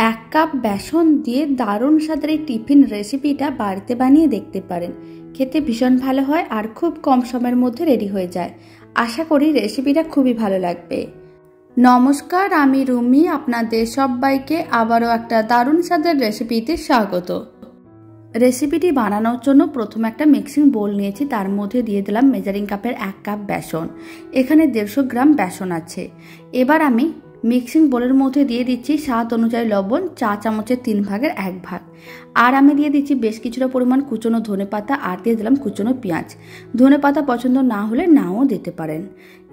এক কাপ বেসন দিয়ে দারুণ স্বাদের এই টিফিন রেসিপিটা বাড়িতে বানিয়ে দেখতে পারেন। খেতে ভীষণ ভালো হয় আর খুব কম সময়ের মধ্যে রেডি হয়ে যায়। আশা করি রেসিপিটা খুবই ভালো লাগবে। নমস্কার, আমি রুমি, আপনাদের সবাইকে আবারও একটা দারুণ স্বাদের রেসিপিতে স্বাগত। রেসিপিটি বানানোর জন্য প্রথমে একটা মিক্সিং বোল নিয়েছি, তার মধ্যে দিয়ে দিলাম মেজারিং কাপের 1 কাপ বেসন। এখানে 150 গ্রাম বেসন আছে। এবার আমি মিক্সিং বোলের মধ্যে দিয়ে দিচ্ছি স্বাদ অনুযায়ী লবণ, চা চামচের 3 ভাগের 1 ভাগ। আর আমি দিয়ে দিচ্ছি বেশ কিছুটা পরিমাণ কুচনো ধনেপাতা, আর দিয়ে দিলাম কুচনো পেঁয়াজ। ধনেপাতা পছন্দ না হলে নাও দিতে পারেন।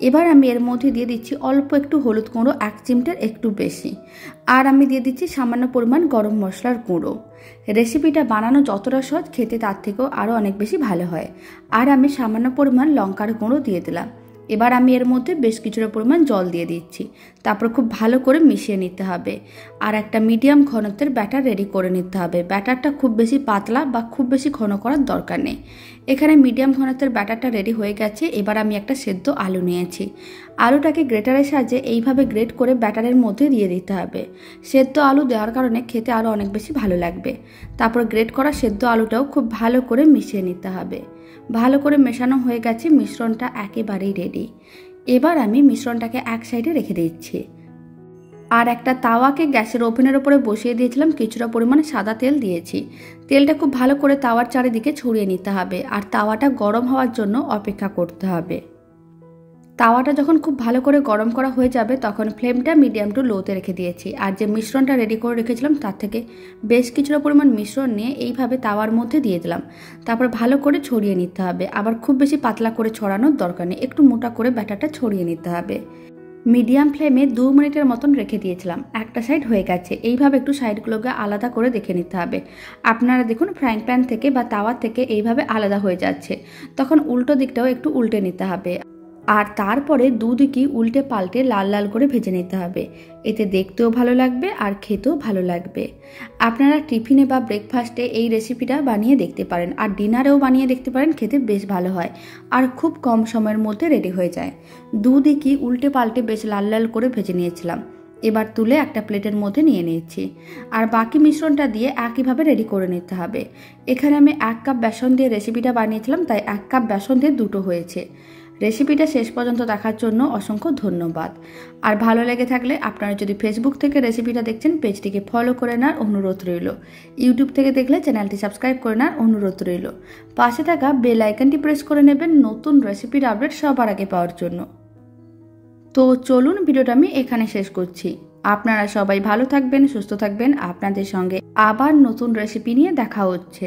এবার আমি এর মধ্যে দিয়ে দিচ্ছি অল্প একটু হলুদ গুঁড়ো, 1 চিমটের একটু বেশি। আর আমি দিয়ে দিচ্ছি সামান্য পরিমাণ গরম মশলার গুঁড়ো। রেসিপিটা বানানো যতটা সহজ, খেতে তার থেকেও আরও অনেক বেশি ভালো হয়। আর আমি সামান্য পরিমাণ লঙ্কার গুঁড়ো দিয়ে দিলাম। এবার আমি এর মধ্যে বেশ কিছুটা পরিমাণ জল দিয়ে দিচ্ছি। তারপর খুব ভালো করে মিশিয়ে নিতে হবে। আর একটা মিডিয়াম ঘনত্বের ব্যাটার রেডি করে নিতে হবে। ব্যাটারটা খুব বেশি পাতলা বা খুব বেশি ঘন করার দরকার নেই। এখানে মিডিয়াম ঘনত্বের ব্যাটারটা রেডি হয়ে গেছে। এবার আমি একটা সেদ্ধ আলু নিয়েছি। আলুটাকে গ্রেটারের সাহায্যে এইভাবে গ্রেট করে ব্যাটারের মধ্যে দিয়ে দিতে হবে। সেদ্ধ আলু দেওয়ার কারণে খেতে আরও অনেক বেশি ভালো লাগবে। তারপর গ্রেট করা সেদ্ধ আলুটাও খুব ভালো করে মিশিয়ে নিতে হবে। ভালো করে মেশানো হয়ে গেছে, মিশ্রণটা একেবারেই রেডি। এবার আমি মিশ্রণটাকে এক সাইডে রেখে দিচ্ছি। আর একটা তাওয়াকে গ্যাসের ওভেনের ওপরে বসিয়ে দিয়েছিলাম, কিছুটা পরিমাণে সাদা তেল দিয়েছি। তেলটা খুব ভালো করে তাওয়ার চারিদিকে ছড়িয়ে নিতে হবে। আর তাওয়াটা গরম হওয়ার জন্য অপেক্ষা করতে হবে। তাওয়াটা যখন খুব ভালো করে গরম করা হয়ে যাবে, তখন ফ্লেমটা মিডিয়াম টু লোতে রেখে দিয়েছি। আর যে মিশ্রণটা রেডি করে রেখেছিলাম, তার থেকে বেশ কিছুটা পরিমাণ মিশ্রণ নিয়ে এইভাবে তাওয়ার মধ্যে দিয়ে দিলাম। তারপর ভালো করে ছড়িয়ে নিতে হবে। আবার খুব বেশি পাতলা করে ছড়ানোর দরকার নেই, একটু মোটা করে ব্যাটারটা ছড়িয়ে নিতে হবে। মিডিয়াম ফ্লেমে 2 মিনিটের মতন রেখে দিয়েছিলাম। একটা সাইড হয়ে গেছে। এইভাবে একটু সাইডগুলোকে আলাদা করে দেখে নিতে হবে। আপনারা দেখুন ফ্রাইং প্যান থেকে বা তাওয়া থেকে এইভাবে আলাদা হয়ে যাচ্ছে, তখন উল্টো দিকটাও একটু উল্টে নিতে হবে। আর তারপরে দুদিকই উল্টে পাল্টে লাল লাল করে ভেজে নিতে হবে। এতে দেখতেও ভালো লাগবে আর খেতেও ভালো লাগবে। আপনারা টিফিনে বা ব্রেকফাস্টে এই রেসিপিটা বানিয়ে দেখতে পারেন। আর ডিনারেও বানিয়ে দেখতে পারেন, খেতে বেশ ভালো হয় আর খুব কম সময়ের মধ্যে রেডি হয়ে যায়। দুদিকই উল্টে পাল্টে বেশ লাল লাল করে ভেজে নিয়েছিলাম। এবার তুলে একটা প্লেটের মধ্যে নিয়ে নিয়েছি। আর বাকি মিশ্রণটা দিয়ে একইভাবে রেডি করে নিতে হবে। এখানে আমি 1 কাপ বেসন দিয়ে রেসিপিটা বানিয়েছিলাম, তাই 1 কাপ বেসন দিয়ে দুটো হয়েছে। রেসিপিটা শেষ পর্যন্ত দেখার জন্য অসংখ্য ধন্যবাদ। আর ভালো লেগে থাকলে আপনারা যদি ফেসবুক থেকে রেসিপিটা দেখছেন, পেজটিকে ফলো করে নেওয়ার অনুরোধ রইল। ইউটিউব থেকে দেখলে চ্যানেলটি সাবস্ক্রাইব করে নেওয়ার অনুরোধ রইল। পাশে থাকা বেল আইকনটি প্রেস করে নেবেন নতুন রেসিপির আপডেট সবার আগে পাওয়ার জন্য। তো চলুন, ভিডিওটা আমি এখানে শেষ করছি। আপনারা সবাই ভালো থাকবেন, সুস্থ থাকবেন। আপনাদের সঙ্গে আবার নতুন রেসিপি নিয়ে দেখা হচ্ছে।